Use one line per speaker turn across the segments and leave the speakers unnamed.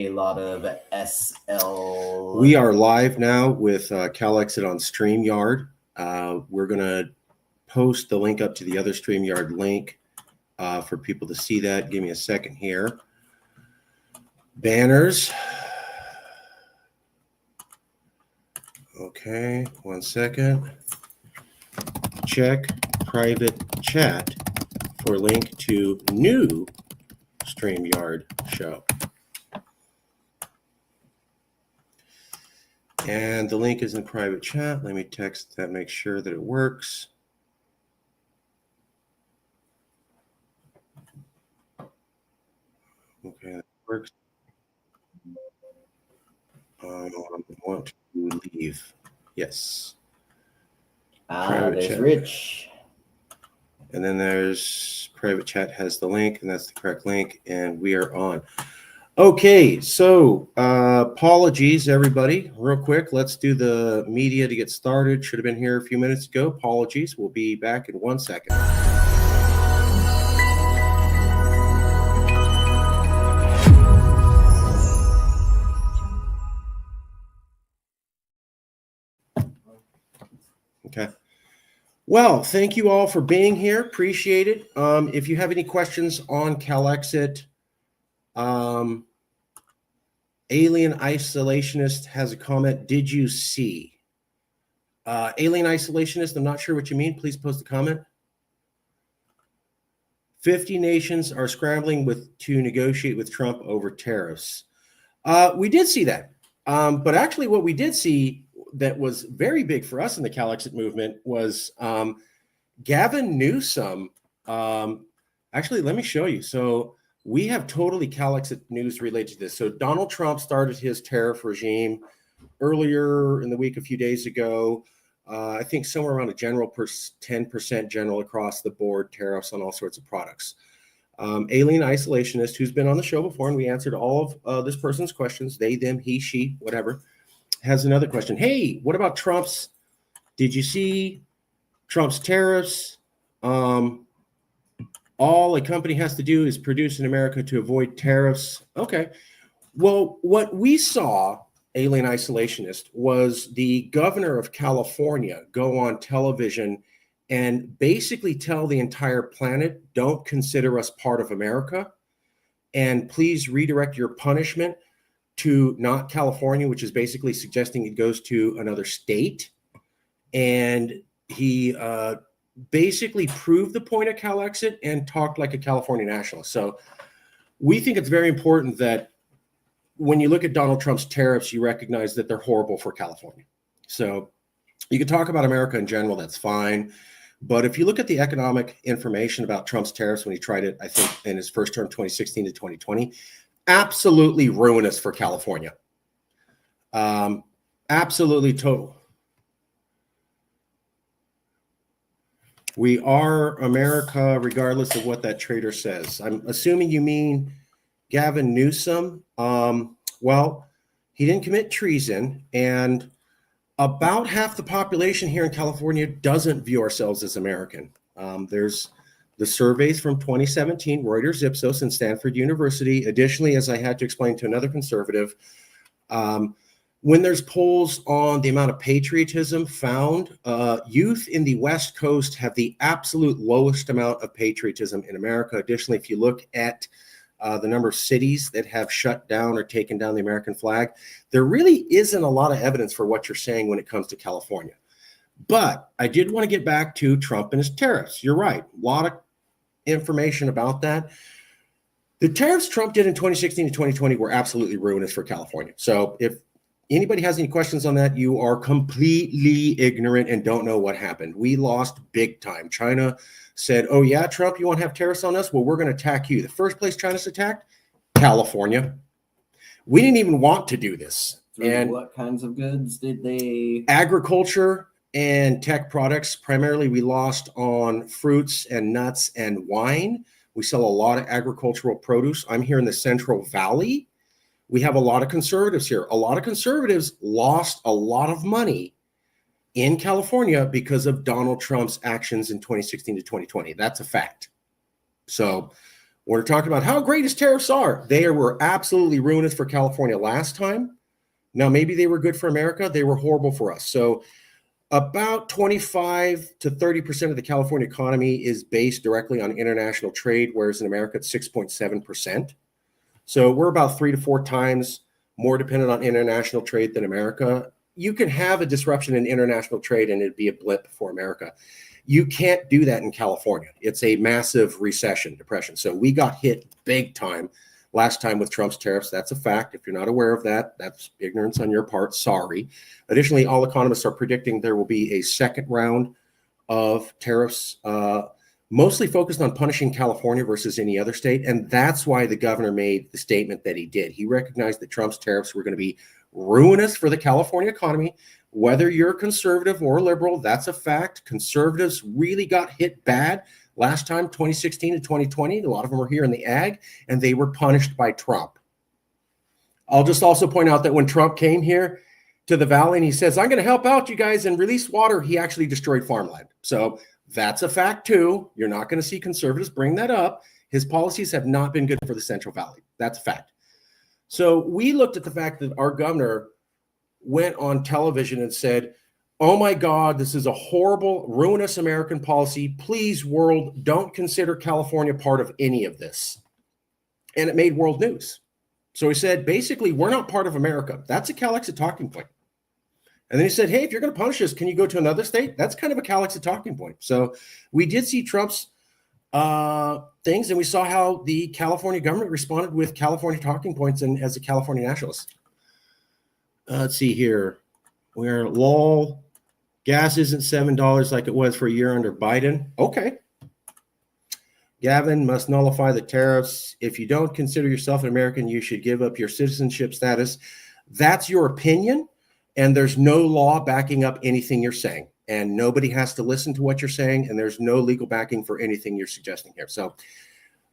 a lot of SL.
We are live now with Calexit on StreamYard. We're going to post the link up to the other StreamYard link for people to see that. Give me a second here. Banners. Okay, 1 second. Check private chat for link to new StreamYard show. And the link is in private chat. Let me text that, make sure that it works. Okay, that works. I want to leave. Yes.
There's chat. Rich.
And then there's private chat has the link, and that's the correct link, and we are on. Okay, so apologies, everybody. Real quick, let's do the media to get started. Should have been here a few minutes ago. Apologies. We'll be back in 1 second. Okay. Well, thank you all for being here. Appreciate it. If you have any questions on Calexit, Alien Isolationist has a comment. Did you see? Alien Isolationist, I'm not sure what you mean. Please post a comment. 50 nations are scrambling to negotiate with Trump over tariffs. We did see that. But actually what we did see that was very big for us in the Calexit movement was Gavin Newsom. Actually, let me show you. So we have totally Calexit news related to this. So Donald Trump started his tariff regime earlier in the week, a few days ago. I think somewhere around a general 10% general across the board tariffs on all sorts of products. Alien Isolationist, who's been on the show before, and we answered all of this person's questions, they, them, he, she, whatever, has another question. Hey, what about Trump's? Did you see Trump's tariffs? All a company has to do is produce in America to avoid tariffs. Okay. Well, what we saw, Alien Isolationist, was the governor of California go on television and basically tell the entire planet, don't consider us part of America, and please redirect your punishment to not California, which is basically suggesting it goes to another state. And he basically proved the point of Calexit and talked like a California nationalist. So we think it's very important that when you look at Donald Trump's tariffs, you recognize that they're horrible for California. So you can talk about America in general, that's fine. But if you look at the economic information about Trump's tariffs when he tried it, I think in his first term, 2016 to 2020, absolutely ruinous for California. Absolutely total. We are America, regardless of what that trader says. I'm assuming you mean Gavin Newsom. Well, he didn't commit treason, and about half the population here in California doesn't view ourselves as American. There's the surveys from 2017, Reuters, Ipsos, and Stanford University. Additionally, as I had to explain to another conservative, when there's polls on the amount of patriotism found, youth in the West Coast have the absolute lowest amount of patriotism in America. Additionally, if you look at the number of cities that have shut down or taken down the American flag, there really isn't a lot of evidence for what you're saying when it comes to California. But I did want to get back to Trump and his tariffs. You're right. A lot of information about that. The tariffs Trump did in 2016 to 2020 were absolutely ruinous for California. So if anybody has any questions on that, you are completely ignorant and don't know what happened. We lost big time. China said, oh yeah, Trump, you want to have tariffs on us? Well, we're going to attack you. The first place China's attacked, California. We didn't even want to do this.
And what kinds of goods did they?
Agriculture and tech products. Primarily, we lost on fruits and nuts and wine. We sell a lot of agricultural produce. I'm here in the Central Valley. We have a lot of conservatives here. A lot of conservatives lost a lot of money in California because of Donald Trump's actions in 2016 to 2020. That's a fact. So We're talking about how great his tariffs are. They were absolutely ruinous for California last time. Now, maybe they were good for America. They were horrible for us. So about 25 to 30% of the California economy is based directly on international trade, whereas in America, it's 6.7%. So we're about 3 to 4 times more dependent on international trade than America. You can have a disruption in international trade and it'd be a blip for America. You can't do that in California. It's a massive recession, depression. So we got hit big time last time with Trump's tariffs. That's a fact. If you're not aware of that, that's ignorance on your part. Sorry. Additionally, all economists are predicting there will be a second round of tariffs, mostly focused on punishing California versus any other state. And that's why the governor made the statement that he did. He recognized that Trump's tariffs were going to be ruinous for the California economy. Whether you're conservative or liberal, that's a fact. Conservatives really got hit bad last time, 2016 to 2020. A lot of them were here in the ag, and they were punished by Trump. I'll just also point out that when Trump came here to the Valley and he says, I'm going to help out you guys and release water, he actually destroyed farmland. So that's a fact too. You're not going to see conservatives bring that up. His policies have not been good for the Central Valley. That's a fact. So we looked at the fact that our governor went on television and said, oh my God, this is a horrible, ruinous American policy. Please, world, don't consider California part of any of this. And it made world news. So he said, basically, we're not part of America. That's a Calexit talking point. And then he said, hey, if you're going to punish us, can you go to another state? That's kind of a Calexit talking point. So we did see Trump's things, and we saw how the California government responded with California talking points and as a California nationalist. Let's see here. We're lol. Gas isn't $7 like it was for a year under Biden. Okay. Gavin must nullify the tariffs. If you don't consider yourself an American, you should give up your citizenship status. That's your opinion, and there's no law backing up anything you're saying, and nobody has to listen to what you're saying, and there's no legal backing for anything you're suggesting here. So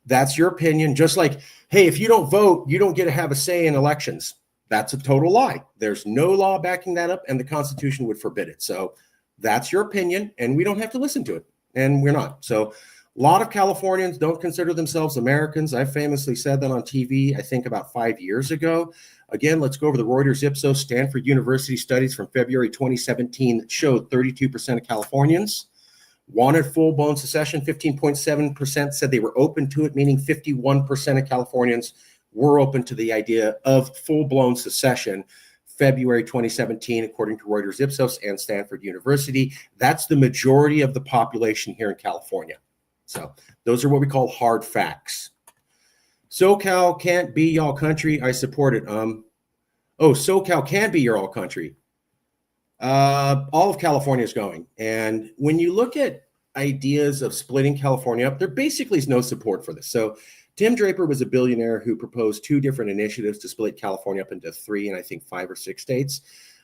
that's your opinion. Just like, hey, if you don't vote, you don't get to have a say in elections. That's a total lie. There's no law backing that up, and the Constitution would forbid it. So that's your opinion, and we don't have to listen to it, and we're not. So a lot of Californians don't consider themselves Americans. I famously said that on TV, I think about 5 years ago. Again, let's go over the Reuters Ipsos Stanford University studies from February 2017 that showed 32% of Californians wanted full-blown secession. 15.7% said they were open to it, meaning 51% of Californians were open to the idea of full-blown secession. February 2017, according to Reuters Ipsos and Stanford University. That's the majority of the population here in California. So those are what we call hard facts. SoCal can't be y'all country. I support it. SoCal can be your all country. All of California is going. And when you look at ideas of splitting California up, there basically is no support for this. So Tim Draper was a billionaire who proposed 2 different initiatives to split California up into 3 and I think 5 or 6 states.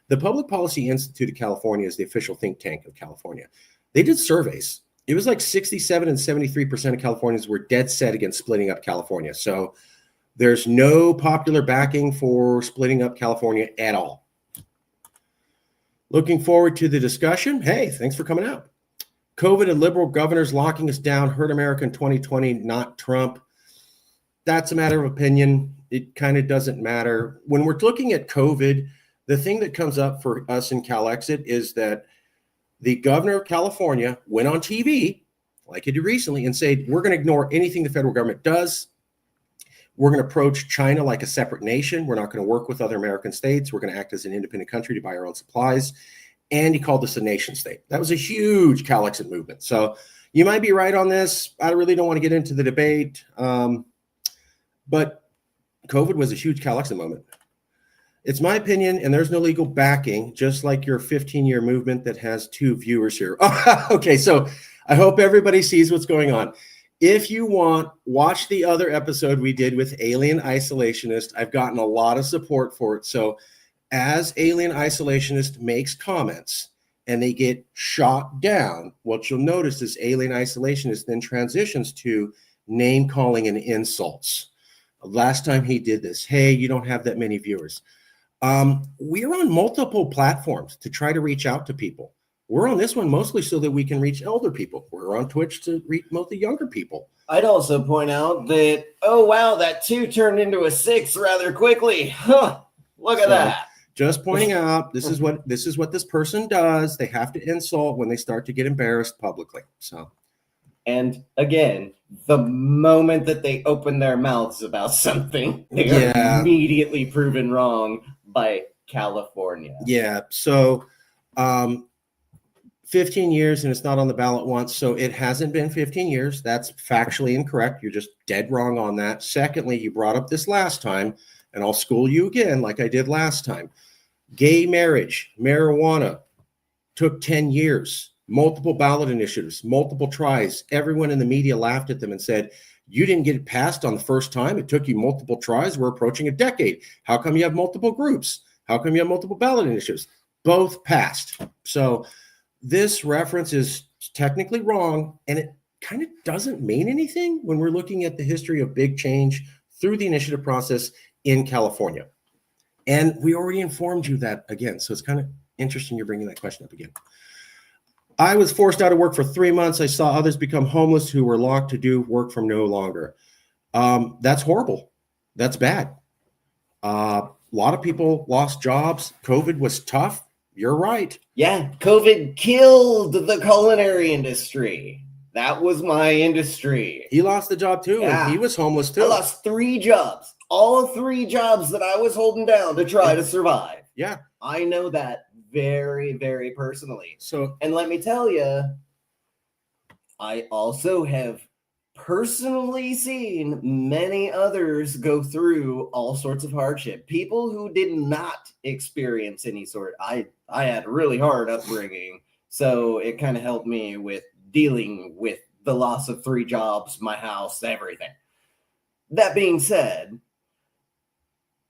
The Public Policy Institute of California is the official think tank of California. They did surveys. It was like 67 and 73% of Californians were dead set against splitting up California. So there's no popular backing for splitting up California at all. Looking forward to the discussion. Hey, thanks for coming out. COVID and liberal governors locking us down hurt America in 2020, not Trump. That's a matter of opinion. It kind of doesn't matter. When we're looking at COVID, the thing that comes up for us in Calexit is that the governor of California went on TV, like he did recently, and said, we're going to ignore anything the federal government does. We're going to approach China like a separate nation. We're not going to work with other American states. We're going to act as an independent country to buy our own supplies. And he called us a nation state. That was a huge Calexit movement. So you might be right on this. I really don't want to get into the debate. But COVID was a huge Calexit moment. It's my opinion, and there's no legal backing, just like your 15-year movement that has 2 viewers here. Okay, so I hope everybody sees what's going on. If you want, watch the other episode we did with Alien Isolationist. I've gotten a lot of support for it. So as Alien Isolationist makes comments and they get shot down, what you'll notice is Alien Isolationist then transitions to name calling and insults. Last time he did this, hey, you don't have that many viewers. We're on multiple platforms to try to reach out to people. We're on this one mostly so that we can reach elder people. We're on Twitch to reach mostly younger people.
I'd also point out that, oh, wow, that 2 turned into a 6 rather quickly. Huh, look at that.
Just pointing out, this is what this person does. They have to insult when they start to get embarrassed publicly. So,
and again, the moment that they open their mouths about something, they are immediately proven wrong by California.
Yeah. So, 15 years and it's not on the ballot once. So it hasn't been 15 years. That's factually incorrect. You're just dead wrong on that. Secondly, you brought up this last time, and I'll school you again like I did last time. Gay marriage, marijuana took 10 years, multiple ballot initiatives, multiple tries. Everyone in the media laughed at them and said, you didn't get it passed on the first time. It took you multiple tries. We're approaching a decade. How come you have multiple groups? How come you have multiple ballot initiatives? Both passed. So this reference is technically wrong, and it kind of doesn't mean anything when we're looking at the history of big change through the initiative process in California. And we already informed you that again. So it's kind of interesting you're bringing that question up again. I was forced out of work for 3 months. I saw others become homeless who were locked to do work from no longer. That's horrible. That's bad. A lot of people lost jobs. COVID was tough. You're right.
Yeah, COVID killed the culinary industry. That was my industry.
He lost the job too, and he was homeless too.
I lost 3 jobs. All 3 jobs that I was holding down to try to survive.
Yeah.
I know that very, very personally.
So,
and let me tell you, I also have personally seen many others go through all sorts of hardship. People who did not experience any sort. I had a really hard upbringing, so it kind of helped me with dealing with the loss of 3 jobs, my house, everything. That being said,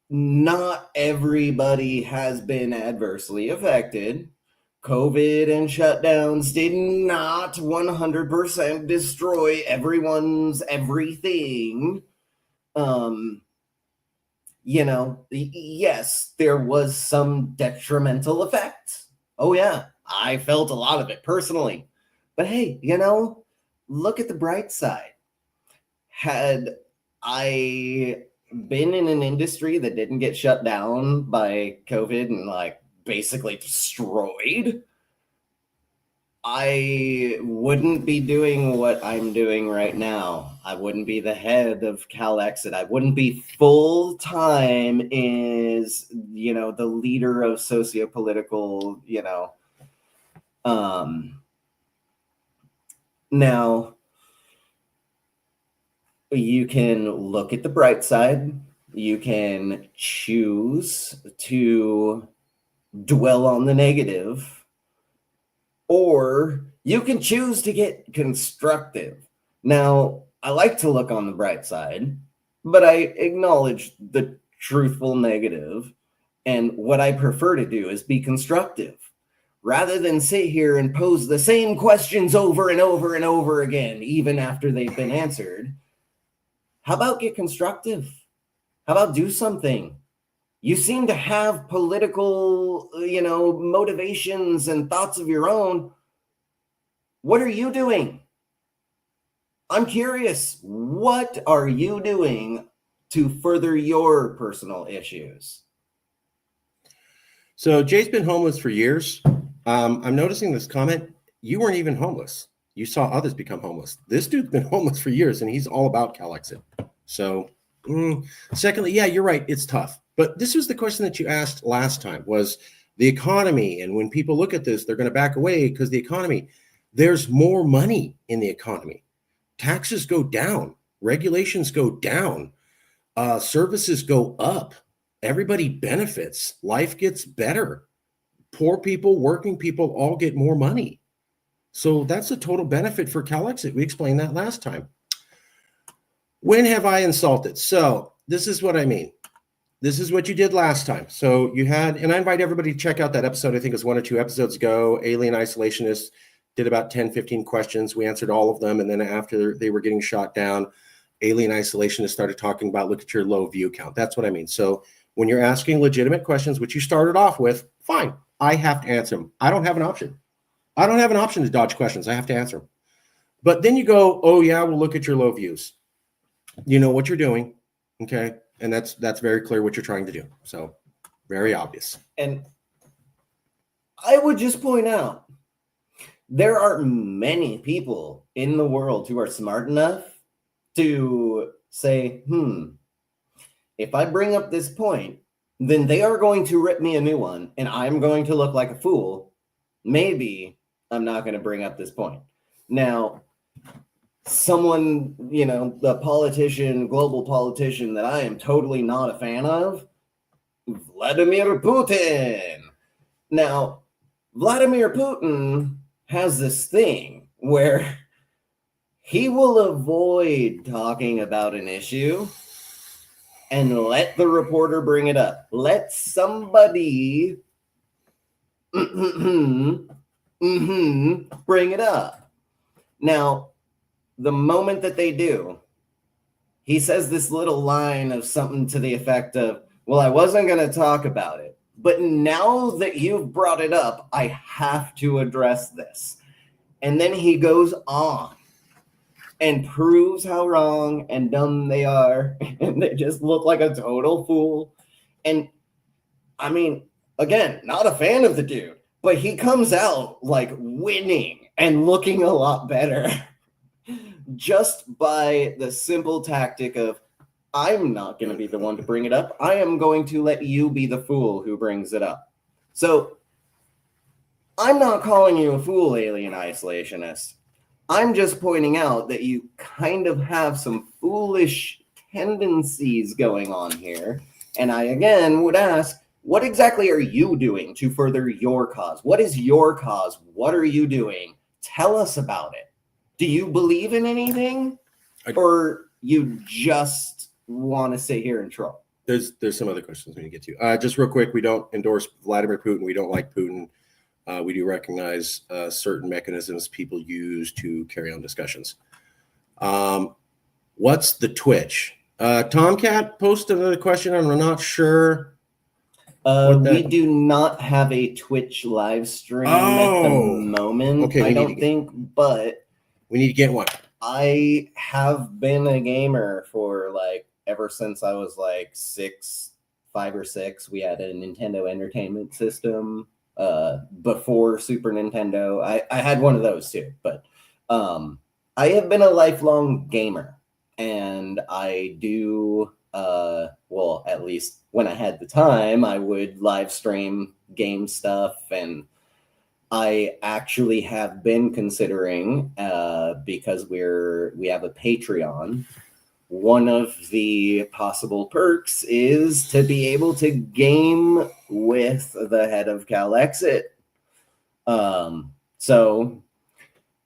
not everybody has been adversely affected. COVID and shutdowns did not 100% destroy everyone's everything. Yes, there was some detrimental effects. Oh yeah, I felt a lot of it personally. But hey, look at the bright side. Had I been in an industry that didn't get shut down by COVID and basically destroyed, I wouldn't be doing what I'm doing right now. I wouldn't be the head of Calexit. I wouldn't be full-time as, the leader of socio-political, now you can look at the bright side. You can choose to dwell on the negative, or you can choose to get constructive. Now, I like to look on the bright side, but I acknowledge the truthful negative, and what I prefer to do is be constructive rather than sit here and pose the same questions over and over and over again, even after they've been answered. How about get constructive? How about do something? You seem to have political, motivations and thoughts of your own. What are you doing? I'm curious. What are you doing to further your personal issues?
So Jay's been homeless for years. I'm noticing this comment. You weren't even homeless. You saw others become homeless. This dude's been homeless for years, and he's all about Calexit. So, secondly, yeah, you're right. It's tough. But this was the question that you asked last time, was the economy. And when people look at this, they're going to back away because the economy, there's more money in the economy. Taxes go down. Regulations go down. Services go up. Everybody benefits. Life gets better. Poor people, working people all get more money. So that's a total benefit for Calexit. We explained that last time. When have I insulted? So this is what I mean. This is what you did last time. So you had, and I invite everybody to check out that episode. I think it was 1 or 2 episodes ago. Alien Isolationists did about 10, 15 questions. We answered all of them. And then after they were getting shot down, Alien Isolationists started talking about, look at your low view count. That's what I mean. So when you're asking legitimate questions, which you started off with, fine. I have to answer them. I don't have an option. I don't have an option to dodge questions. I have to answer them. But then you go, oh yeah, we'll look at your low views. You know what you're doing, okay? And that's very clear what you're trying to do. So very obvious.
And I would just point out, there are many people in the world who are smart enough to say, if I bring up this point, then they are going to rip me a new one and I'm going to look like a fool. Maybe I'm not going to bring up this point. Now, someone, the politician, global politician that I am totally not a fan of, Vladimir Putin. Now, Vladimir Putin has this thing where he will avoid talking about an issue and let the reporter bring it up. Let somebody bring it up. Now, the moment that they do, he says this little line of something to the effect of, well, I wasn't going to talk about it, but now that you've brought it up, I have to address this. And then he goes on and proves how wrong and dumb they are, and they just look like a total fool. And I mean, again, not a fan of the dude, but he comes out like winning and looking a lot better just by the simple tactic of, I'm not going to be the one to bring it up. I am going to let you be the fool who brings it up. So I'm not calling you a fool, alien isolationist. I'm just pointing out that you kind of have some foolish tendencies going on here. And I, again, would ask, what exactly are you doing to further your cause? What is your cause? What are you doing? Tell us about it. Do you believe in anything? Or you just want to sit here and troll?
There's some other questions we need to get to. Just real quick, we don't endorse Vladimir Putin. We don't like Putin. We do recognize certain mechanisms people use to carry on discussions. What's the Twitch? Tomcat posted another question. I'm not sure.
We do not have a Twitch live stream at the moment.
Okay,
I don't think, but
we need to get one.
I have been a gamer for ever since I was 5 or 6. We had a Nintendo Entertainment System. Before Super Nintendo. I had one of those too, but I have been a lifelong gamer, and I do well, at least when I had the time, I would live stream game stuff, and I actually have been considering, because we have a Patreon, one of the possible perks is to be able to game with the head of Calexit. So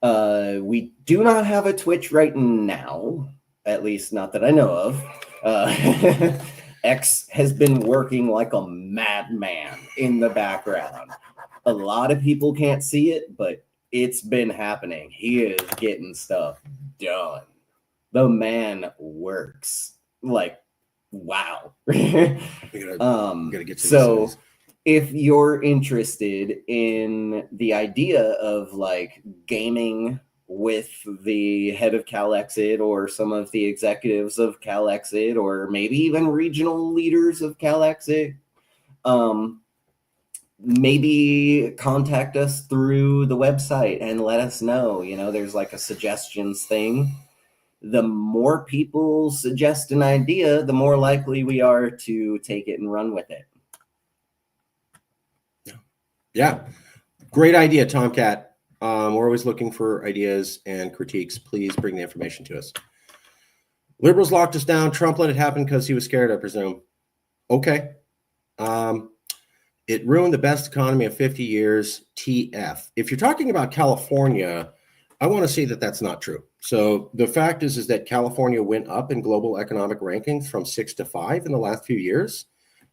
we do not have a Twitch right now, at least not that I know of. X has been working like a madman in the background. A lot of people can't see it, but it's been happening. He is getting stuff done. The man works. Wow.
Gotta get to
so if you're interested in the idea of gaming with the head of Calexit or some of the executives of Calexit, or maybe even regional leaders of Calexit, maybe contact us through the website and let us know. There's a suggestions thing. The more people suggest an idea, the more likely we are to take it and run with it.
Yeah. Great idea, Tomcat. We're always looking for ideas and critiques. Please bring the information to us. Liberals locked us down. Trump let it happen because he was scared, I presume. Okay. It ruined the best economy of 50 years. TF. If you're talking about California, I want to say that that's not true. So the fact is that California went up in global economic rankings from 6 to 5 in the last few years.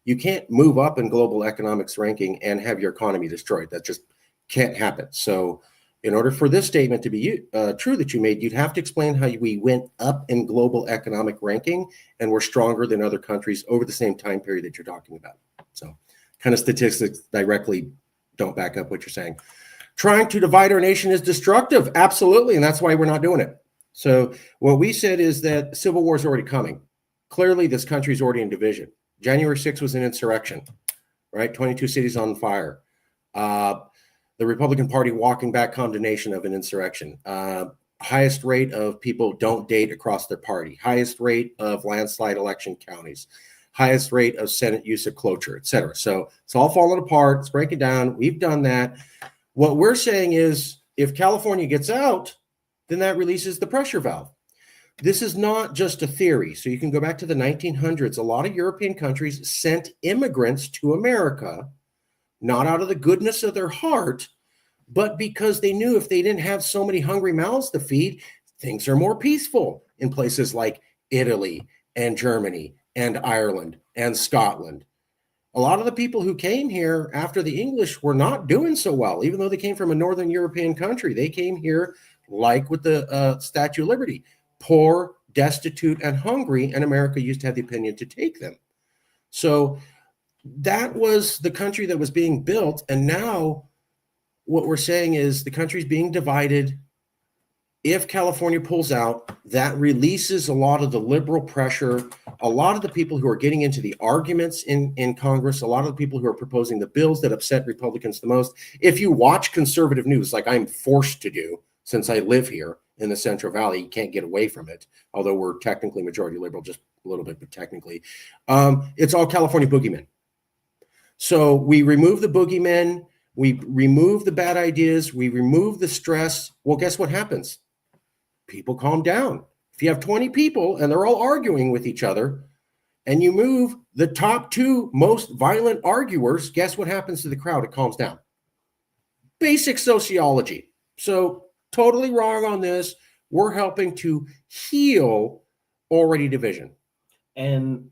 You can't move up in global economics ranking and have your economy destroyed. That just can't happen. So in order for this statement to be true that you made, you'd have to explain how we went up in global economic ranking and we're stronger than other countries over the same time period that you're talking about. So kind of statistics directly don't back up what you're saying. Trying to divide our nation is destructive. Absolutely. And that's why we're not doing it. So what we said is that civil war is already coming. Clearly, this country is already in division. January 6th was an insurrection, right? 22 cities on fire. The Republican Party walking back condemnation of an insurrection. Highest rate of people don't date across their party. Highest rate of landslide election counties. Highest rate of Senate use of cloture, et cetera. So it's all falling apart. It's breaking down. We've done that. What we're saying is if California gets out, then that releases the pressure valve. This is not just a theory. So you can go back to the 1900s. A lot of European countries sent immigrants to America, not out of the goodness of their heart, but because they knew if they didn't have so many hungry mouths to feed, things are more peaceful in places like Italy and Germany and Ireland and Scotland. A lot of the people who came here after the English were not doing so well, even though they came from a Northern European country. They came here like with the Statue of Liberty, poor, destitute, and hungry, and America used to have the opinion to take them. So that was the country that was being built, and now what we're saying is the country's being divided. If California pulls out, that releases a lot of the liberal pressure. A lot of the people who are getting into the arguments in Congress, a lot of the people who are proposing the bills that upset Republicans the most. If you watch conservative news, like I'm forced to do since I live here in the Central Valley, you can't get away from it, although we're technically majority liberal, just a little bit, but technically. It's all California boogeymen. So we remove the boogeymen, we remove the bad ideas, we remove the stress. Well, guess what happens? People calm down. If you have 20 people and they're all arguing with each other and you move the top two most violent arguers, guess what happens to the crowd? It calms down. Basic sociology. So totally wrong on this. We're helping to heal already division.
And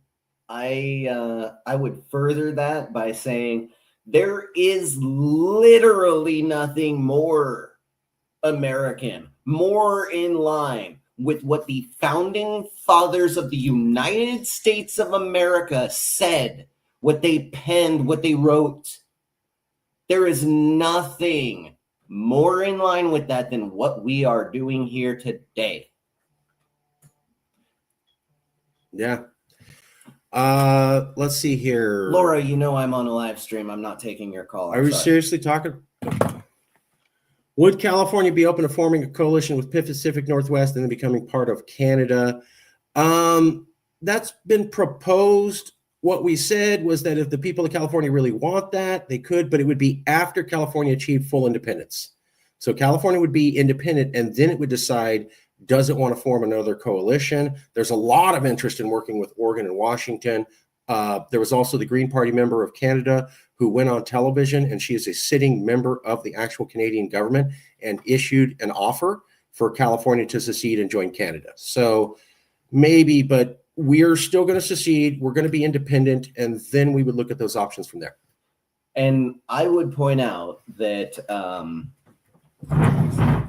I would further that by saying there is literally nothing more American, more in line with what the founding fathers of the United States of America said, what they penned, what they wrote. There is nothing more in line with that than what we are doing here today.
Yeah. Let's see here.
Laura, you know I'm on a live stream. I'm not taking your call.
Are we seriously talking? Would California be open to forming a coalition with Pacific Northwest and then becoming part of Canada? That's been proposed. What we said was that if the people of California really want that, they could, but it would be after California achieved full independence. So California would be independent, and then it would decide, does it want to form another coalition? There's a lot of interest in working with Oregon and Washington. There was also the Green Party member of Canada who went on television, and she is a sitting member of the actual Canadian government and issued an offer for California to secede and join Canada. So maybe, but we're still going to secede. We're going to be independent, and then we would look at those options from there.
And I would point out that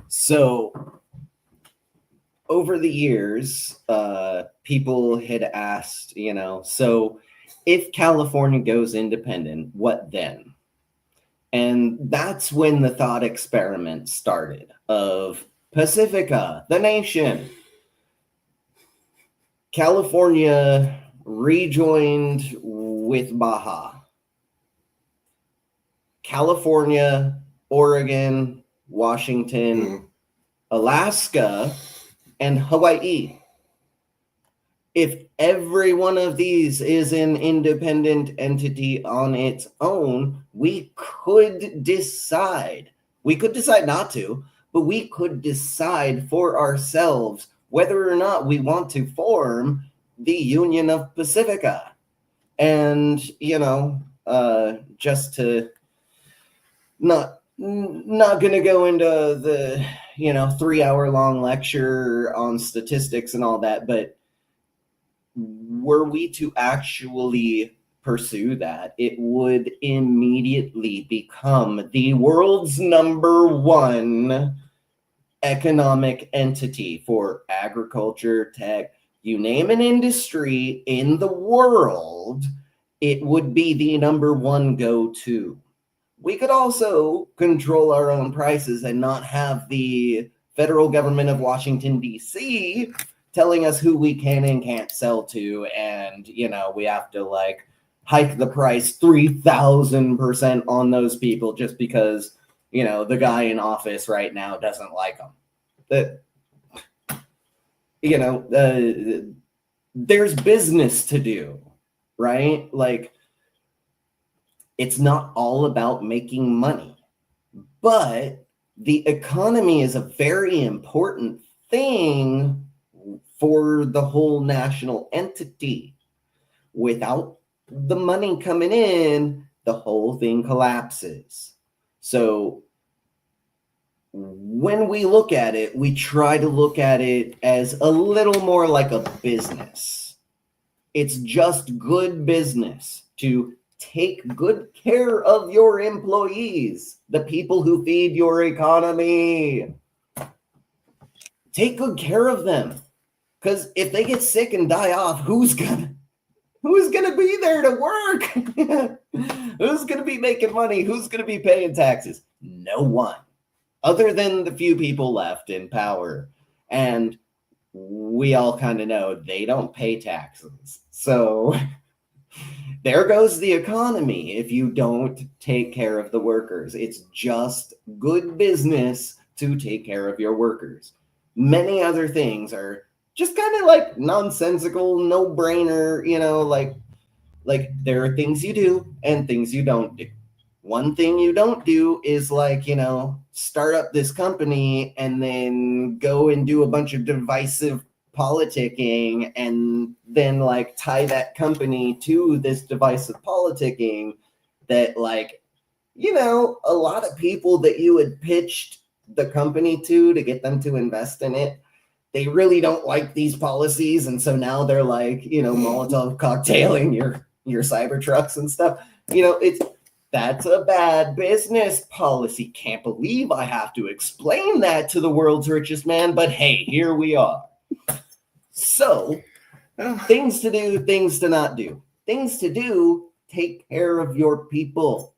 so over the years, people had asked, so if California goes independent, what then? And that's when the thought experiment started of Pacifica, the nation. California rejoined with Baja. California, Oregon, Washington, Alaska, and Hawaii. If every one of these is an independent entity on its own, we could decide. We could decide not to, but we could decide for ourselves whether or not we want to form the Union of Pacifica. And, just to not going to go into the, 3-hour-long lecture on statistics and all that, but were we to actually pursue that, it would immediately become the world's #1 economic entity for agriculture, tech, you name an industry in the world, it would be the #1 go-to. we could also control our own prices and not have the federal government of Washington, D.C. telling us who we can and can't sell to. And, we have to like hike the price 3,000% on those people just because, the guy in office right now doesn't like them. There's business to do, right? Like, it's not all about making money, but the economy is a very important thing for the whole national entity. Without the money coming in, the whole thing collapses. So when we look at it, we try to look at it as a little more like a business. It's just good business to take good care of your employees, the people who feed your economy. Take good care of them, because if they get sick and die off, who's gonna be there to work? Who's gonna be making money? Who's gonna be paying taxes? No one, other than the few people left in power. And we all kind of know they don't pay taxes. So there goes the economy if you don't take care of the workers. It's just good business to take care of your workers. Many other things are just kind of like nonsensical, no-brainer, like there are things you do and things you don't do. One thing you don't do is like, start up this company and then go and do a bunch of divisive politicking and then like tie that company to this divisive politicking that like, a lot of people that you had pitched the company to get them to invest in it, they really don't like these policies. And so now they're like, Molotov cocktailing your cyber trucks and stuff. That's a bad business policy. Can't believe I have to explain that to the world's richest man, but hey, here we are. So, things to do, things to not do. Things to do, take care of your people.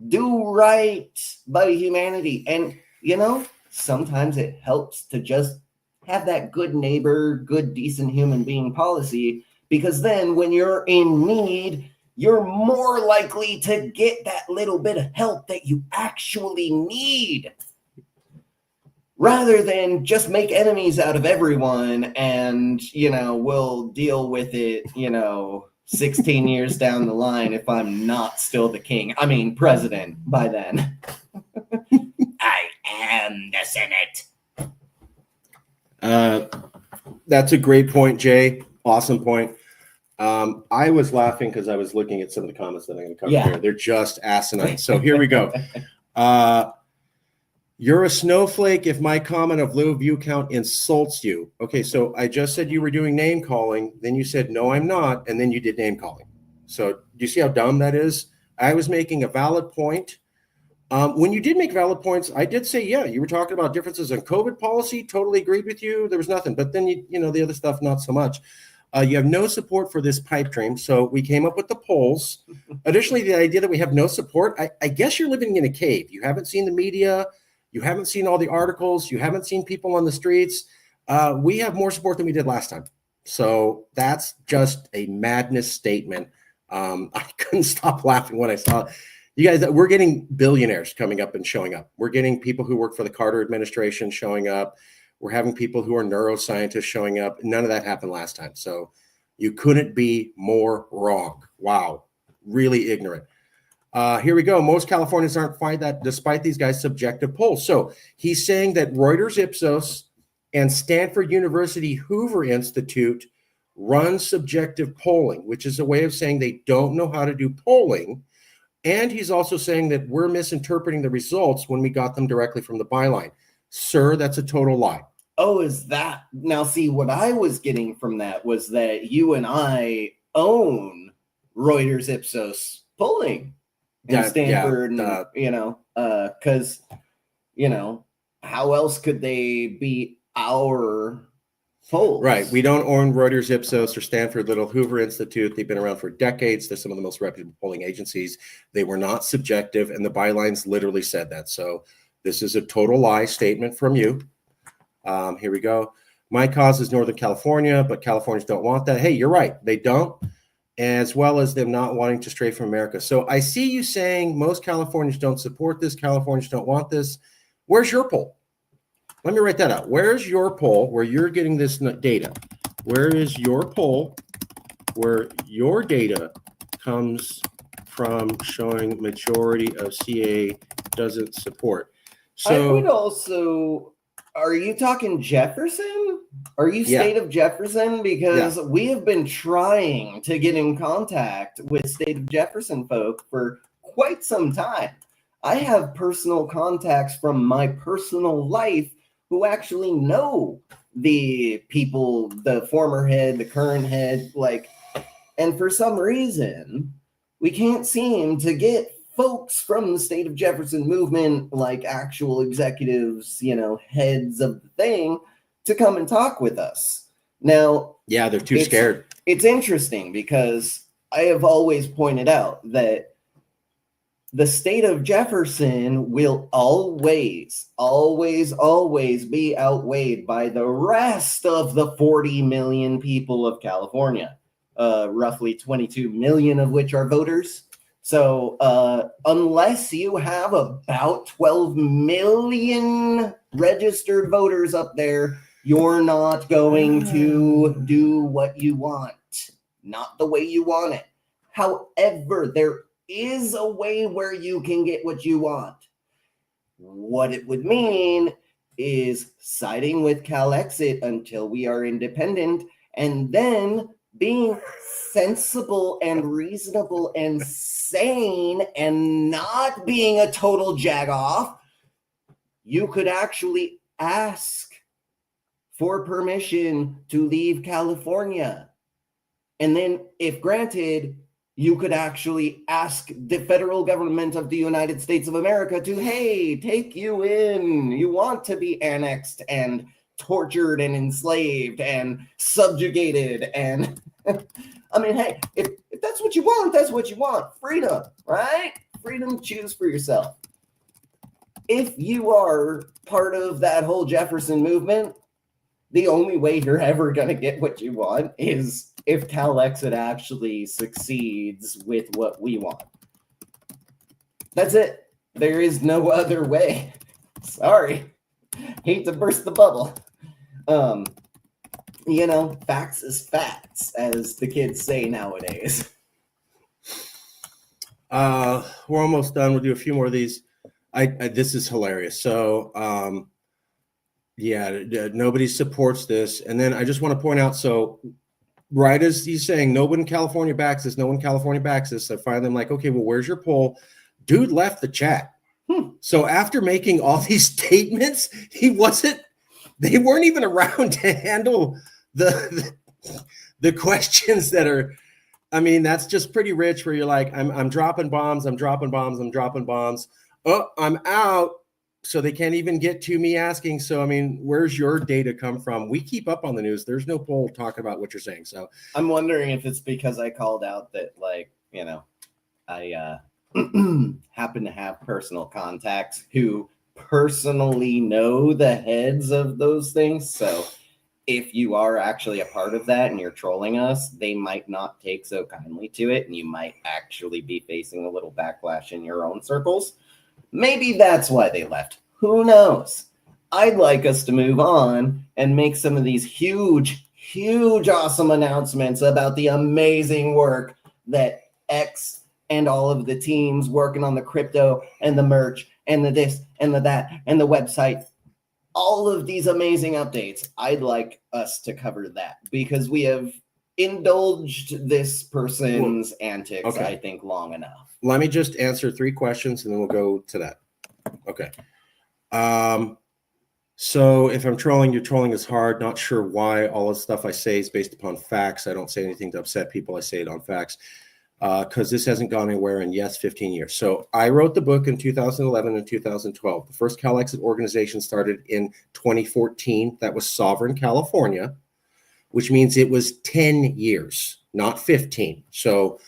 Do right by humanity. And, sometimes it helps to just have that good neighbor, good, decent human being policy, because then when you're in need, you're more likely to get that little bit of help that you actually need, rather than just make enemies out of everyone and, we'll deal with it, 16 years down the line if I'm not still the king. I mean, president by then. I am the Senate.
That's a great point, Jay. Awesome point. I was laughing because I was looking at some of the comments that I'm going to cover here. They're just asinine. So here we go. You're a snowflake if my comment of low view count insults you. Okay, so I just said you were doing name calling. Then you said, no, I'm not. And then you did name calling. So do you see how dumb that is? I was making a valid point. When you did make valid points, I did say, yeah, you were talking about differences in COVID policy. Totally agreed with you. There was nothing. But then, the other stuff, not so much. You have no support for this pipe dream. So we came up with the polls. Additionally, the idea that we have no support, I guess you're living in a cave. You haven't seen the media. You haven't seen all the articles. You haven't seen people on the streets. We have more support than we did last time. So that's just a madness statement. I couldn't stop laughing when I saw it. You guys, we're getting billionaires coming up and showing up. We're getting people who work for the Carter administration showing up. We're having people who are neuroscientists showing up. None of that happened last time. So you couldn't be more wrong. Wow. Really ignorant. Here we go. Most Californians aren't fine that despite these guys' subjective polls. So he's saying that Reuters Ipsos and Stanford University Hoover Institute run subjective polling, which is a way of saying they don't know how to do polling. And he's also saying that we're misinterpreting the results when we got them directly from the byline. Sir, that's a total lie.
Oh, is that? Now, see, what I was getting from that was that you and I own Reuters Ipsos polling in Stanford, because, how else could they be our polls.
Right. We don't own Reuters, Ipsos, or Stanford Little Hoover Institute. They've been around for decades. They're some of the most reputable polling agencies. They were not subjective, and the bylines literally said that. So this is a total lie statement from you. Here we go. My cause is Northern California, but Californians don't want that. Hey, you're right. They don't, as well as them not wanting to stray from America. So I see you saying most Californians don't support this. Californians don't want this. Where's your poll? Let me write that out. Where's your poll where you're getting this data? Where is your poll where your data comes from showing majority of CA doesn't support?
I would also, are you talking Jefferson? Are you state of Jefferson? Because we have been trying to get in contact with state of Jefferson folk for quite some time. I have personal contacts from my personal life who actually know the people, the former head, the current head, like, and for some reason, we can't seem to get folks from the state of Jefferson movement, like actual executives, you know, heads of the thing, to come and talk with us. Now,
yeah, they're too scared.
It's interesting because I have always pointed out that the state of Jefferson will always, always, always be outweighed by the rest of the 40 million people of California, roughly 22 million of which are voters. So unless you have about 12 million registered voters up there, you're not going to do what you want, not the way you want it. However, there is a way where you can get what you want. What it would mean is siding with Calexit until we are independent, and then being sensible and reasonable and sane and not being a total jagoff. You could actually ask for permission to leave California. And then if granted, you could actually ask the federal government of the United States of America to, hey, take you in. You want to be annexed and tortured and enslaved and subjugated. And I mean, hey, if that's what you want, that's what you want. Freedom, right? Freedom to choose for yourself. If you are part of that whole Jefferson movement, the only way you're ever going to get what you want is if Calexit actually succeeds with what we want. That's it. There is no other way. Sorry. Hate to burst the bubble. You know, facts is facts, as the kids say nowadays.
We're almost done. We'll do a few more of these. This is hilarious. So, nobody supports this. And then I just want to point out, so right as he's saying, no one in California backs this, no one in California backs this, I finally am like, okay, well, where's your poll? Dude left the chat. So after making all these statements, they weren't even around to handle the questions that are, I mean, that's just pretty rich where you're like, I'm dropping bombs, I'm dropping bombs, I'm dropping bombs. Oh, I'm out. So they can't even get to me asking. So, I mean, where's your data come from? We keep up on the news. There's no poll talking about what you're saying. So
I'm wondering if it's because I called out that, like, you know, I happen to have personal contacts who personally know the heads of those things. So if you are actually a part of that and you're trolling us, they might not take so kindly to it. And you might actually be facing a little backlash in your own circles. Maybe that's why they left. Who knows? I'd like us to move on and make some of these huge, awesome announcements about the amazing work that X and all of the teams working on the crypto and the merch and the this and the that and the website. All of these amazing updates. I'd like us to cover that because we have indulged this person's antics, I think, long enough.
Let me just answer 3 questions and then we'll go to that. Okay. So if I'm trolling, your trolling is hard. Not sure why. All the stuff I say is based upon facts. I don't say anything to upset people. I say it on facts because this hasn't gone anywhere in, 15 years. So I wrote the book in 2011 and 2012. The first Calexit organization started in 2014. That was Sovereign California. which means it was 10 years, not 15. So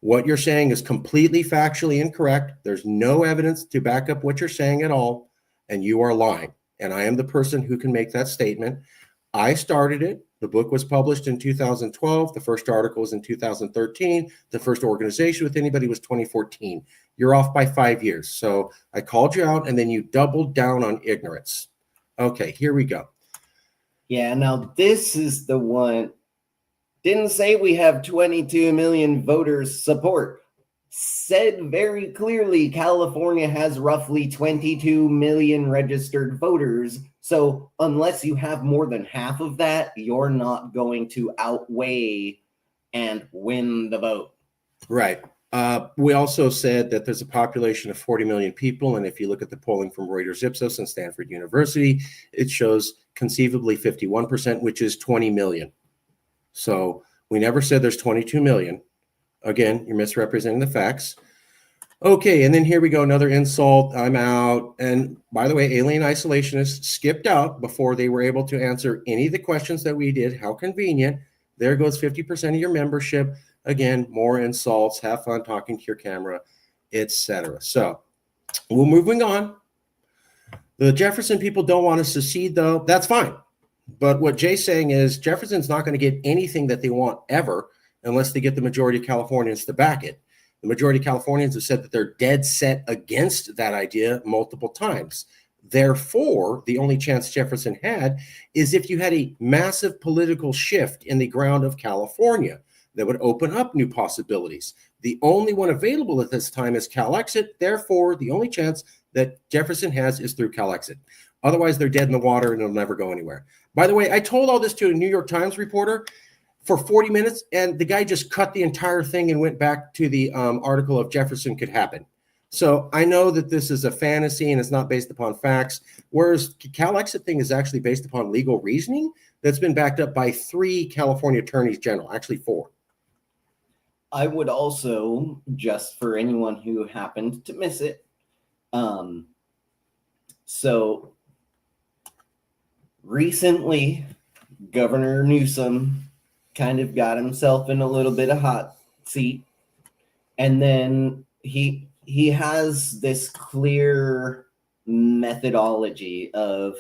what you're saying is completely factually incorrect. There's no evidence to back up what you're saying at all, and you are lying. And I am the person who can make that statement. I started it. The book was published in 2012. The first article was in 2013. The first organization with anybody was 2014. You're off by 5 years. So I called you out, and then you doubled down on ignorance. Okay, here we go.
Yeah, now this is the one. Didn't say we have 22 million voters support. Said very clearly California has roughly 22 million registered voters. So unless you have more than half of that, you're not going to outweigh and win the vote.
Right. We also said that there's a population of 40 million people. And if you look at the polling from Reuters Ipsos and Stanford University, it shows conceivably 51%, which is 20 million. So we never said there's 22 million. Again, you're misrepresenting the facts. Okay, and then here we go, another insult. I'm out. And by the way, alien isolationists skipped out before they were able to answer any of the questions that we did. How convenient. There goes 50% of your membership. Again, more insults. Have fun talking to your camera, etc. So we're moving on. The Jefferson people don't want to secede, though. That's fine. But what Jay's saying is Jefferson's not going to get anything that they want ever unless they get the majority of Californians to back it. The majority of Californians have said that they're dead set against that idea multiple times. Therefore, the only chance Jefferson had is if you had a massive political shift in the ground of California that would open up new possibilities. The only one available at this time is Calexit. Therefore, the only chance that Jefferson has is through Calexit. Otherwise, they're dead in the water and it'll never go anywhere. By the way, I told all this to a New York Times reporter for 40 minutes, and the guy just cut the entire thing and went back to the article of Jefferson could happen. So I know that this is a fantasy and it's not based upon facts, whereas Calexit thing is actually based upon legal reasoning that's been backed up by 3 California attorneys general, actually 4.
I would also, just for anyone who happened to miss it, so recently, Governor Newsom kind of got himself in a little bit of hot seat, and then he has this clear methodology of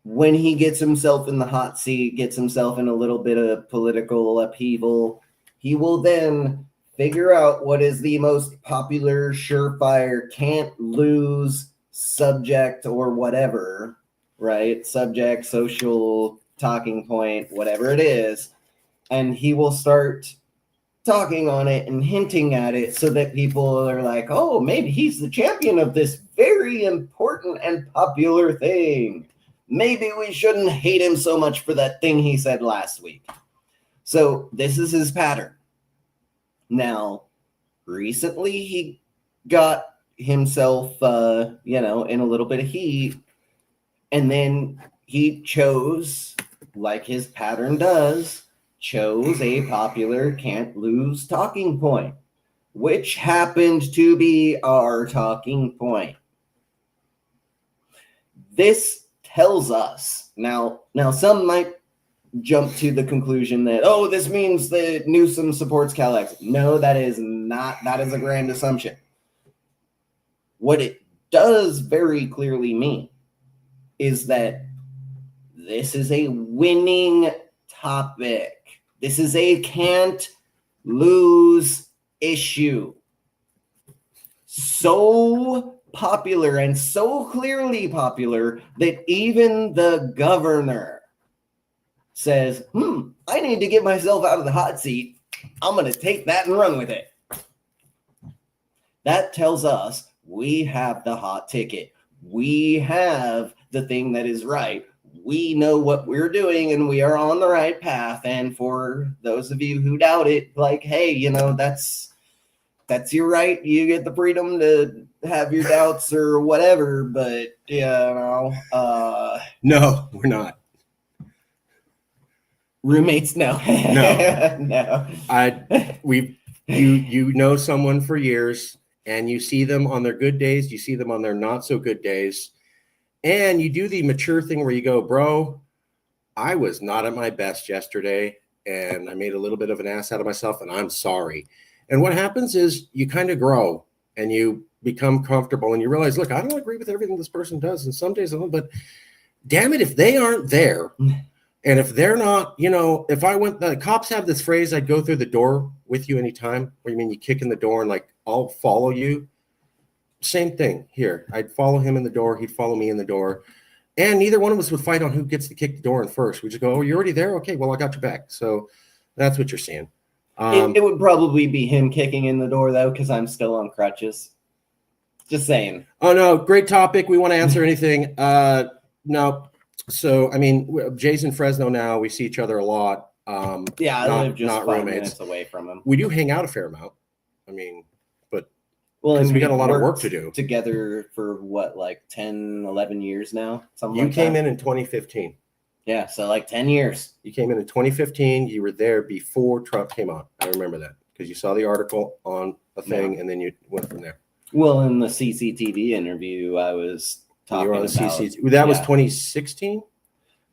when he gets himself in the hot seat, gets himself in a little bit of political upheaval, he will then figure out what is the most popular, surefire, can't lose subject or whatever, right? Subject, social talking point, whatever it is. And he will start talking on it and hinting at it so that people are like, oh, maybe he's the champion of this very important and popular thing. Maybe we shouldn't hate him so much for that thing he said last week. So this is his pattern. Now, recently he got himself, in a little bit of heat, and then he chose, like his pattern does, chose a popular can't lose talking point, which happened to be our talking point. This tells us, now some might jump to the conclusion that, oh, this means that Newsom supports Calexit. No, that is a grand assumption. What it does very clearly mean is that this is a winning topic. This is a can't lose issue. So popular and so clearly popular that even the governor says, I need to get myself out of the hot seat. I'm going to take that and run with it. That tells us we have the hot ticket. We have the thing that is right. We know what we're doing and we are on the right path. And for those of you who doubt it, like, hey, that's your right. You get the freedom to have your doubts or whatever. But,
no, we're not.
Roommates, no.
No. You know someone for years, and you see them on their good days, you see them on their not so good days, and you do the mature thing where you go, bro, I was not at my best yesterday, and I made a little bit of an ass out of myself, and I'm sorry. And what happens is you kind of grow and you become comfortable and you realize, look, I don't agree with everything this person does. And some days I don't, but damn it, if they aren't there and if they're not, if I went, the cops have this phrase, I'd go through the door with you anytime. What do you mean? You kick in the door and like, I'll follow you. Same thing here. I'd follow him in the door. He'd follow me in the door. And neither one of us would fight on who gets to kick the door in first. We just go, oh, you're already there? Okay, well, I got your back. So that's what you're seeing.
It would probably be him kicking in the door, though, because I'm still on crutches. Just saying.
Oh, no, great topic. We want to answer anything. No. So, I mean, Jay's in Fresno now. We see each other a lot.
Yeah, I live just 5 minutes away from him.
We do hang out a fair amount. I mean, but
because
we got a lot of work to do.
Together for what, like 10, 11 years now? Something
you came in 2015.
Yeah, so like 10 years.
You came in 2015. You were there before Trump came on. I remember that because you saw the article on a thing and then you went from there.
Well, in the CCTV interview, I was talking about...
That was 2016?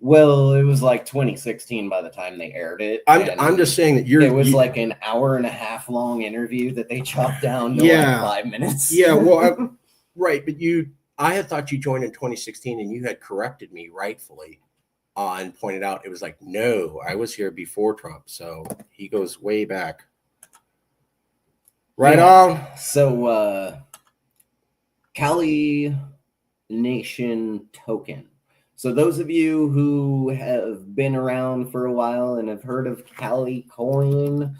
Well, it was like 2016 by the time they aired it.
I'm just saying that
it was like an hour and a half long interview that they chopped down to like 5 minutes.
Yeah, well, right. But I had thought you joined in 2016 and you had corrected me rightfully and pointed out it was like, no, I was here before Trump. So he goes way back. Right on.
So, Cali Nation token. So those of you who have been around for a while and have heard of Cali coin,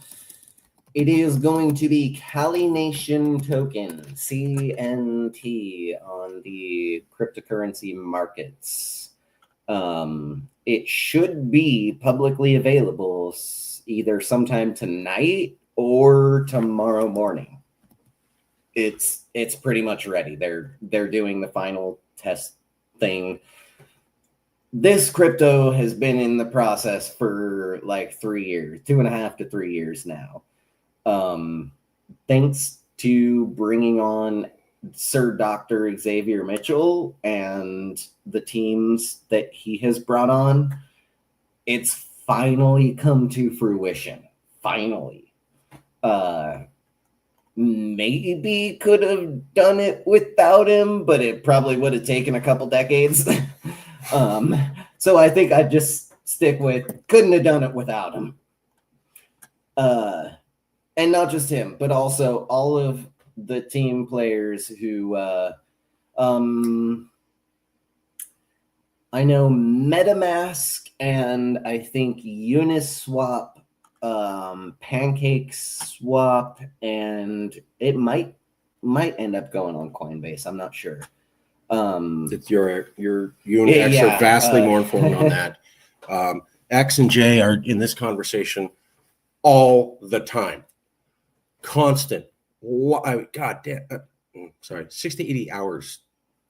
it is going to be Cali Nation token, CNT, on the cryptocurrency markets. It should be publicly available either sometime tonight or tomorrow morning. It's pretty much ready. They're doing the final test thing. This crypto has been in the process for like 3 years, 2.5 to 3 years now. Thanks to bringing on Sir Dr. Xavier Mitchell and the teams that he has brought on, it's finally come to fruition. Finally. Maybe could have done it without him, but it probably would have taken a couple decades. So I think I'd just stick with couldn't have done it without him. And not just him, but also all of the team players who I know MetaMask and I think Uniswap, Pancake Swap, and it might end up going on Coinbase. I'm not sure.
It's you and X are vastly more informed on that. X and J are in this conversation all the time, constant. God damn, sorry, 60 to 80 hours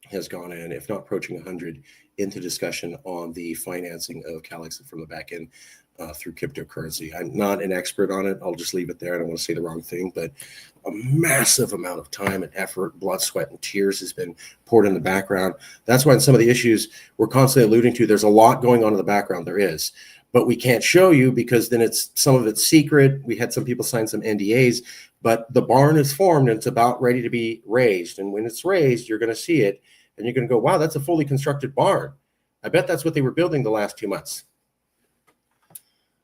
has gone in, if not approaching 100, into discussion on the financing of Calexit from the back end through cryptocurrency. I'm not an expert on it. I'll just leave it there. I don't want to say the wrong thing, but a massive amount of time and effort, blood, sweat, and tears has been poured in the background. That's why in some of the issues we're constantly alluding to, there's a lot going on in the background. There is, but we can't show you because then some of it's secret. We had some people sign some NDAs, but the barn is formed and it's about ready to be raised. And when it's raised, you're going to see it and you're going to go, wow, that's a fully constructed barn. I bet that's what they were building the last 2 months.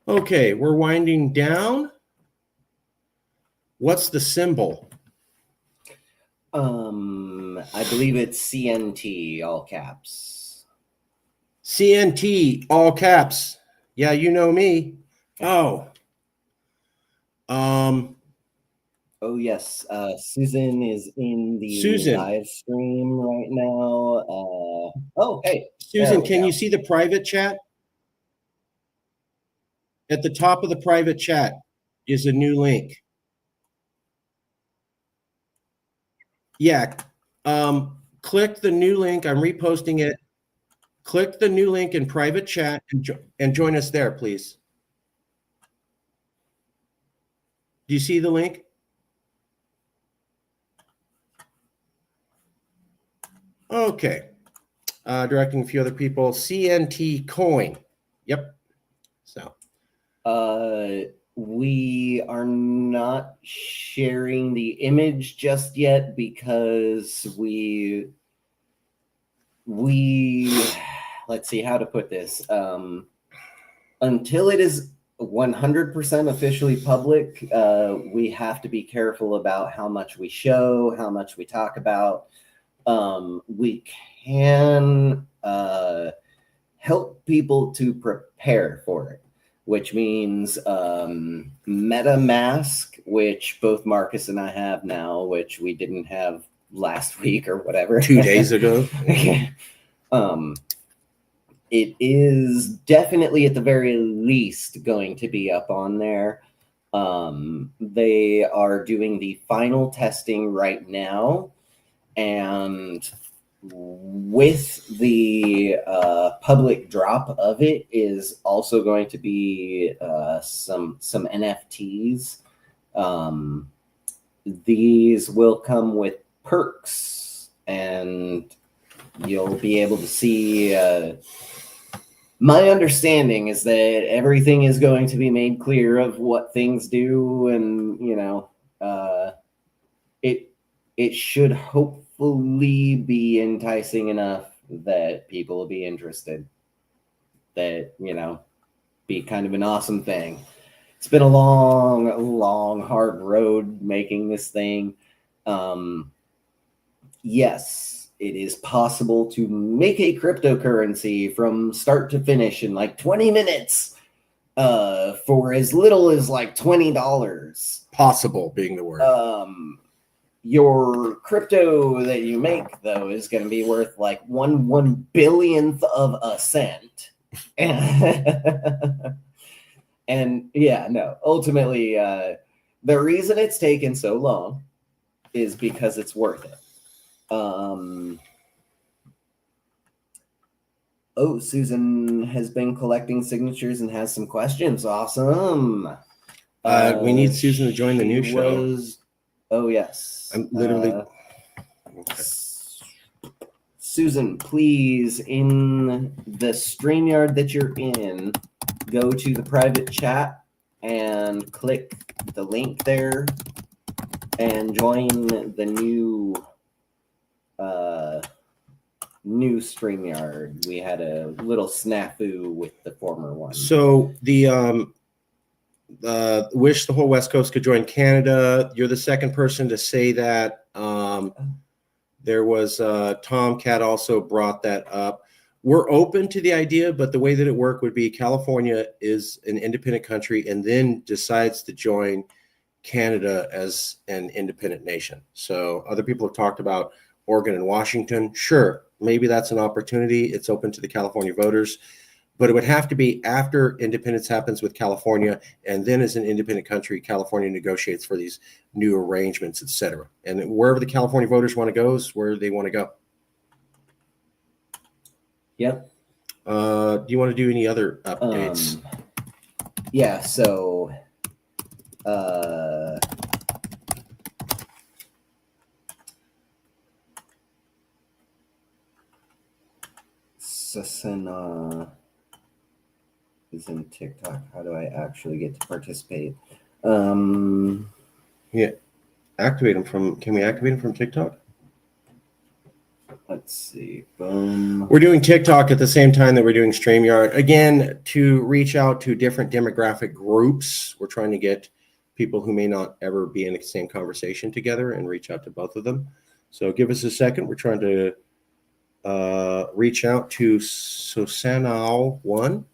Okay, we're winding down. What's the symbol?
I believe it's CNT, all caps.
CNT, all caps. Yeah, you know me. Oh.
Oh yes, Susan is in the live stream right now. Oh hey,
Susan, can you see the private chat? At the top of the private chat is a new link. Yeah, click the new link. I'm reposting it. Click the new link in private chat and join us there, please. Do you see the link? Okay. Directing a few other people. CNT coin. Yep. So
we are not sharing the image just yet because we let's see how to put this. Until it is 100% officially public, we have to be careful about how much we show, how much we talk about. We can help people to prepare for it, which means MetaMask, which both Marcus and I have now, which we didn't have last week or whatever.
2 days ago.
It is definitely at the very least going to be up on there. They are doing the final testing right now, and with the public drop of it is also going to be some NFTs. These will come with perks, and you'll be able to see. My understanding is that everything is going to be made clear of what things do, and it should hopefully be enticing enough that people will be interested. That be kind of an awesome thing. It's been a long, hard road making this thing. Yes, it is possible to make a cryptocurrency from start to finish in like 20 minutes for as little as like $20.
Possible being the word.
Your crypto that you make, though, is going to be worth like 1/1 billionth of a cent. And yeah, no, ultimately, the reason it's taken so long is because it's worth it. Oh, Susan has been collecting signatures and has some questions. Awesome.
We need Susan to join the new show.
Oh, yes.
I'm literally.
Okay. Susan, please, in the StreamYard that you're in, go to the private chat and click the link there and join the new StreamYard. We had a little snafu with the former one.
So the wish the whole West Coast could join Canada. You're the second person to say that. There was Tomcat also brought that up. We're open to the idea, but the way that it worked would be California is an independent country and then decides to join Canada as an independent nation. So other people have talked about Oregon and Washington. Sure, maybe that's an opportunity. It's open to the California voters, but it would have to be after independence happens with California, and then as an independent country, California negotiates for these new arrangements, etc. And wherever the California voters want to go is where they want to go.
Yep.
Do you want to do any other updates?
Yeah, so Sasana is in TikTok. How do I actually get to participate?
Yeah, activate them from. Can we activate them from TikTok?
Let's see. Boom.
We're doing TikTok at the same time that we're doing StreamYard. Again, to reach out to different demographic groups. We're trying to get people who may not ever be in the same conversation together and reach out to both of them. So give us a second. We're trying to reach out to Sosanal1.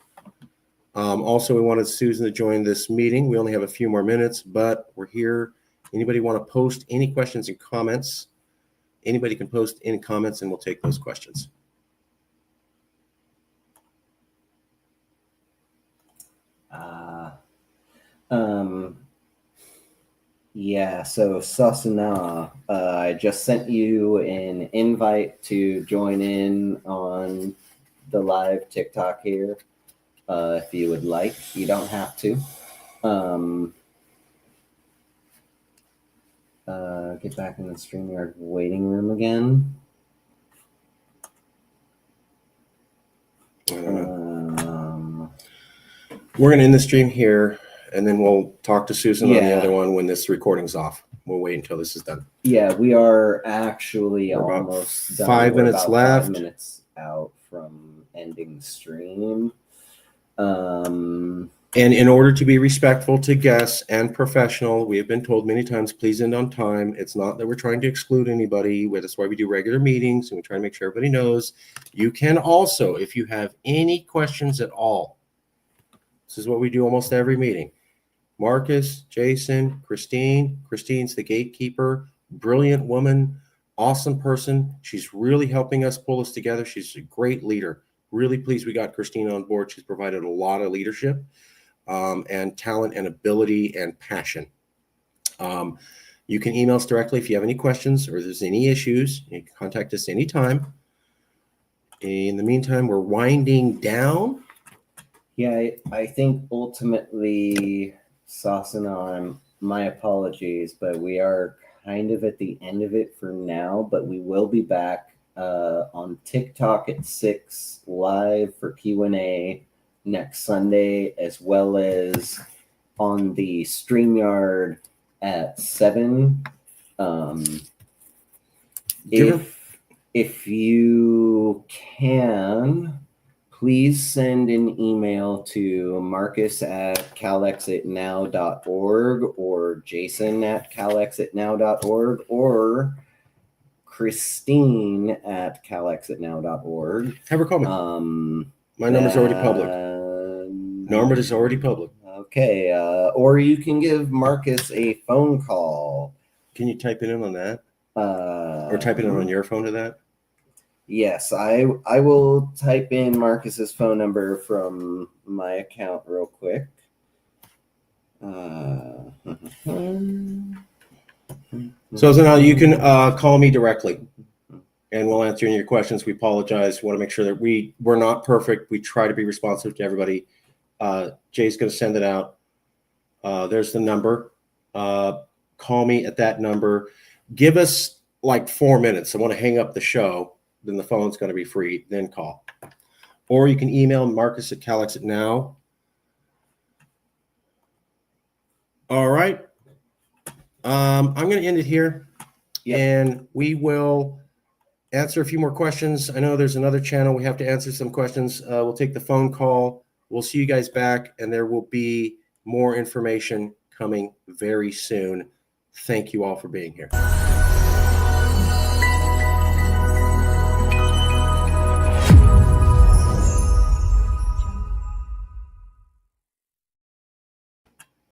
Also, we wanted Susan to join this meeting. We only have a few more minutes, but we're here. Anybody want to post any questions and comments? Anybody can post any comments and we'll take those questions.
Yeah, so Sasana, I just sent you an invite to join in on the live TikTok here. If you would like, you don't have to. Get back in the StreamYard waiting room again.
We're going to end the stream here, and then we'll talk to Susan on the
Yeah.
other one when this recording's off. We'll wait until this is done.
Yeah, we are actually
We're about
almost done.
5
We're
minutes
about
left.
5 minutes out from ending the stream.
And in order to be respectful to guests and professional, we have been told many times, please end on time. It's not that we're trying to exclude anybody. That's why we do regular meetings, and we try to make sure everybody knows. You can also, if you have any questions at all, this is what we do almost every meeting. Marcus, Jason, Christine. Christine's the gatekeeper, brilliant woman, awesome person. She's really helping us pull this together. She's a great leader. Really pleased we got Christine on board. She's provided a lot of leadership and talent and ability and passion. You can email us directly if you have any questions or there's any issues. You can contact us anytime. In the meantime, we're winding down.
Yeah, I think ultimately, Sasana, my apologies, but we are kind of at the end of it for now, but we will be back on TikTok at 6 live for Q&A next Sunday, as well as on the StreamYard at 7. If you can, please send an email to marcus@calexitnow.org or jason@calexitnow.org or christine@calexitnow.org.
Have her call me. My number's already public. Number is already public.
Okay. Or you can give Marcus a phone call.
Can you type it in on that? Or type it in on your phone to that?
Yes, I will type in Marcus's phone number from my account real quick.
So now you can call me directly, and we'll answer any of your questions. We apologize. We want to make sure that we're not perfect. We try to be responsive to everybody. Jay's going to send it out. There's the number. Call me at that number. Give us like 4 minutes. I want to hang up the show. Then the phone's going to be free. Then call. Or you can email Marcus at Calexit Now. All right. I'm going to end it here. Yep. And we will answer a few more questions. I know there's another channel. We have to answer some questions. We'll take the phone call. We'll see you guys back, and there will be more information coming very soon. Thank you all for being here.